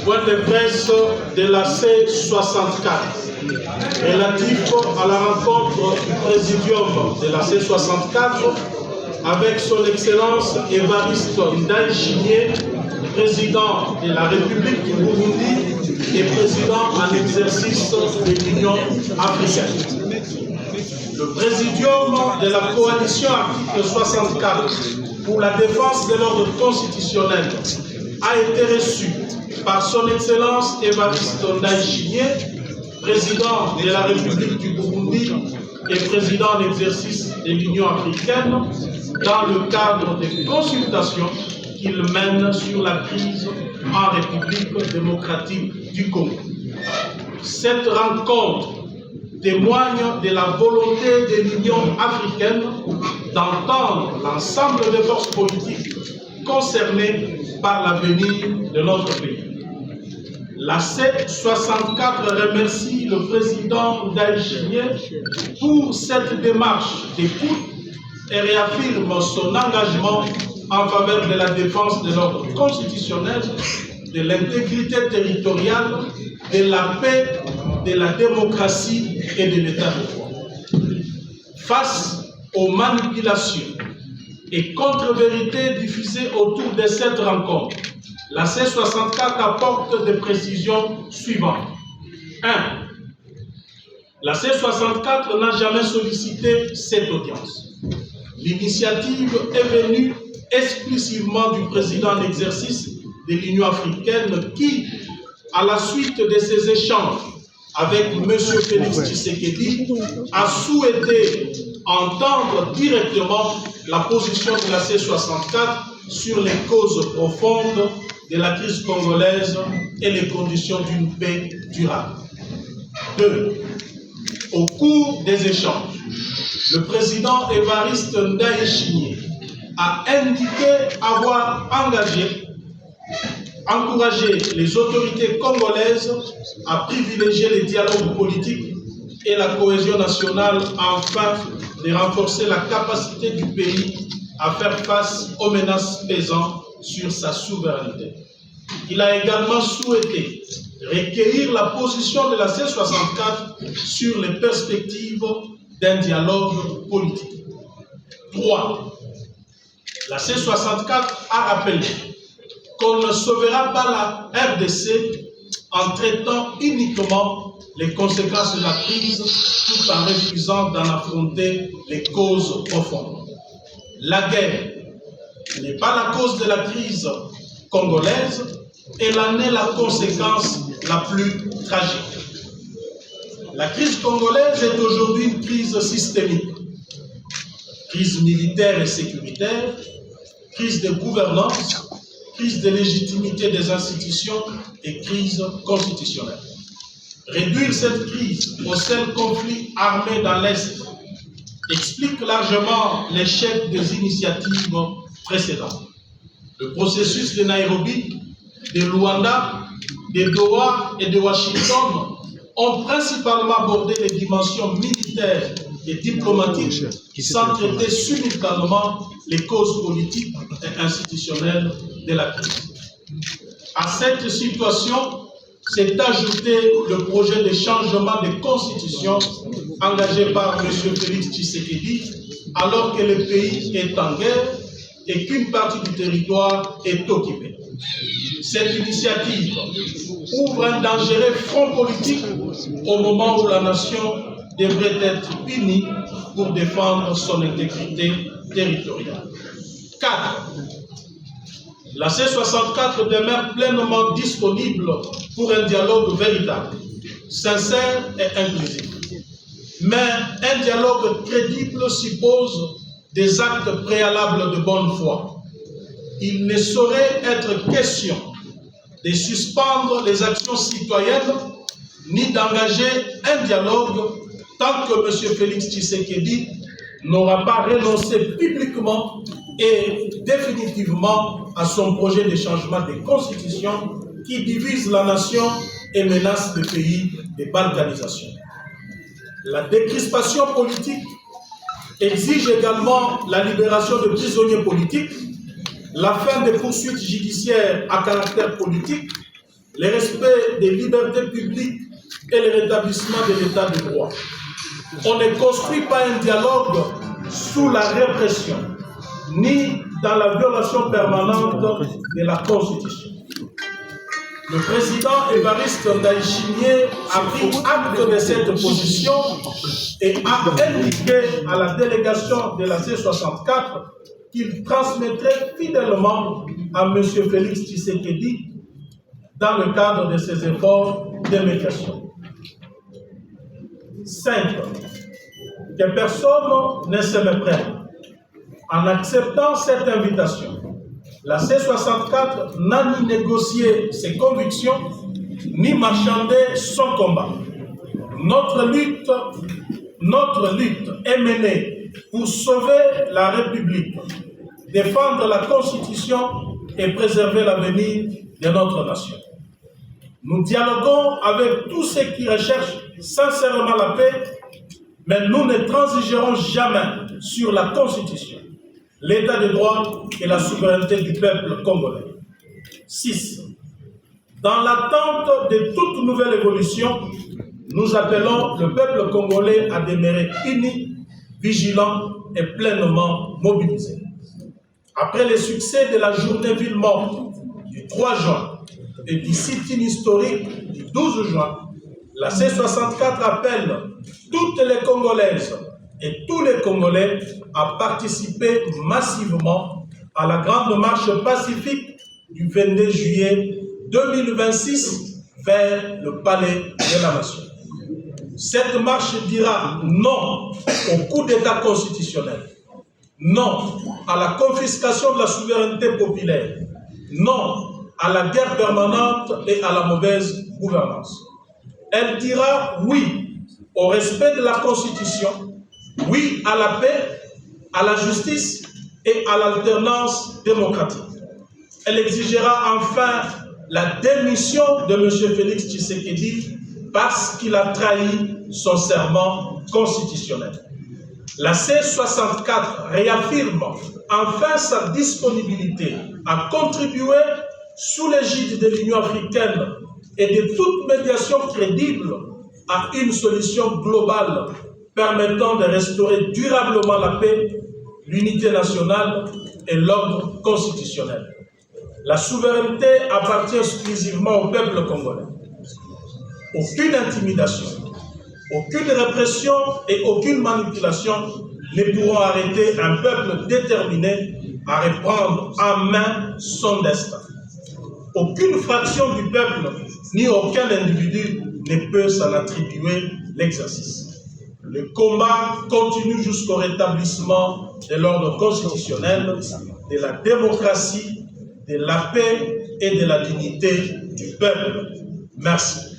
point de presse de la C64 relatif à la rencontre du présidium de la C64 avec son Excellence Évariste Ndayishimiye, président de la République du Burundi et président en exercice de l'Union africaine. Le présidium de la coalition article 64 pour la défense de l'ordre constitutionnel a été reçu par son Excellence Évariste Ndayishimiye, président de la République du Burundi et président en exercice de l'Union africaine, dans le cadre des consultations qu'il mène sur la crise en République démocratique du Congo. Cette rencontre témoigne de la volonté de l'Union africaine d'entendre l'ensemble des forces politiques concernées par l'avenir de notre pays. La C64 remercie le président Ndayishimiye pour cette démarche d'écoute et réaffirme son engagement en faveur de la défense de l'ordre constitutionnel, de l'intégrité territoriale, de la paix, de la démocratie et de l'état de droit. Face aux manipulations et contre-vérités diffusées autour de cette rencontre, la C64 apporte des précisions suivantes. 1. La C64 n'a jamais sollicité cette audience. L'initiative est venue exclusivement du président en exercice de l'Union africaine qui, à la suite de ces échanges avec M. Félix Tshisekedi, a souhaité entendre directement la position de la C64 sur les causes profondes de la crise congolaise et les conditions d'une paix durable. 2. Au cours des échanges, le président Évariste Ndayishimiye a indiqué avoir encouragé les autorités congolaises à privilégier les dialogues politiques et la cohésion nationale afin de renforcer la capacité du pays à faire face aux menaces pesant sur sa souveraineté. Il a également souhaité recueillir la position de la C64 sur les perspectives d'un dialogue politique. 3. La C64 a rappelé qu'on ne sauvera pas la RDC en traitant uniquement les conséquences de la crise tout en refusant d'en affronter les causes profondes. La guerre n'est pas la cause de la crise congolaise, elle en est la conséquence la plus tragique. La crise congolaise est aujourd'hui une crise systémique. Crise militaire et sécuritaire, crise de gouvernance, crise de légitimité des institutions et crise constitutionnelle. Réduire cette crise au seul conflit armé dans l'Est explique largement l'échec des initiatives précédentes. Le processus de Nairobi, de Luanda, de Doha et de Washington ont principalement abordé les dimensions militaires et diplomatiques sans traiter simultanément les causes politiques et institutionnelles de la crise. À cette situation s'est ajouté le projet de changement de constitution engagé par M. Félix Tshisekedi alors que le pays est en guerre et qu'une partie du territoire est occupée. Cette initiative ouvre un dangereux front politique au moment où la nation devrait être unie pour défendre son intégrité territoriale. 4. La C64 demeure pleinement disponible pour un dialogue véritable, sincère et inclusif. Mais un dialogue crédible suppose des actes préalables de bonne foi. Il ne saurait être question de suspendre les actions citoyennes ni d'engager un dialogue tant que M. Félix Tshisekedi n'aura pas renoncé publiquement et définitivement à son projet de changement de constitution qui divise la nation et menace le pays de balkanisation. La décrispation politique exige également la libération de prisonniers politiques, la fin des poursuites judiciaires à caractère politique, le respect des libertés publiques et le rétablissement de l'état de droit. On ne construit pas un dialogue sous la répression, ni dans la violation permanente de la Constitution. Le président Évariste Ndayishimiye a pris acte de cette position et a indiqué à la délégation de la C64 qu'il transmettrait fidèlement à M. Félix Tshisekedi dans le cadre de ses efforts de médiation. 5. Que personne ne se méprenne. En acceptant cette invitation, la C64 n'a ni négocié ses convictions, ni marchandé son combat. Notre lutte est menée pour sauver la République, défendre la Constitution et préserver l'avenir de notre nation. Nous dialoguons avec tous ceux qui recherchent sincèrement la paix, mais nous ne transigerons jamais sur la Constitution, l'état de droit et la souveraineté du peuple congolais. 6. Dans l'attente de toute nouvelle évolution, nous appelons le peuple congolais à demeurer uni, vigilant et pleinement mobilisé. Après le succès de la journée ville morte du 3 juin et du sit-in historique du 12 juin, la C64 appelle toutes les Congolaises et tous les Congolais à participer massivement à la grande marche pacifique du 22 juillet 2026 vers le palais de la Nation. Cette marche dira non au coup d'État constitutionnel, non à la confiscation de la souveraineté populaire, non à la guerre permanente et à la mauvaise gouvernance. Elle dira oui au respect de la Constitution, oui à la paix, à la justice et à l'alternance démocratique. Elle exigera enfin la démission de M. Félix Tshisekedi parce qu'il a trahi son serment constitutionnel. La C64 réaffirme enfin sa disponibilité à contribuer sous l'égide de l'Union africaine et de toute médiation crédible à une solution globale permettant de restaurer durablement la paix, l'unité nationale et l'ordre constitutionnel. La souveraineté appartient exclusivement au peuple congolais. Aucune intimidation, aucune répression et aucune manipulation ne pourront arrêter un peuple déterminé à reprendre en main son destin. Aucune fraction du peuple ni aucun individu ne peut s'en attribuer l'exercice. Le combat continue jusqu'au rétablissement de l'ordre constitutionnel, de la démocratie, de la paix et de la dignité du peuple. Merci.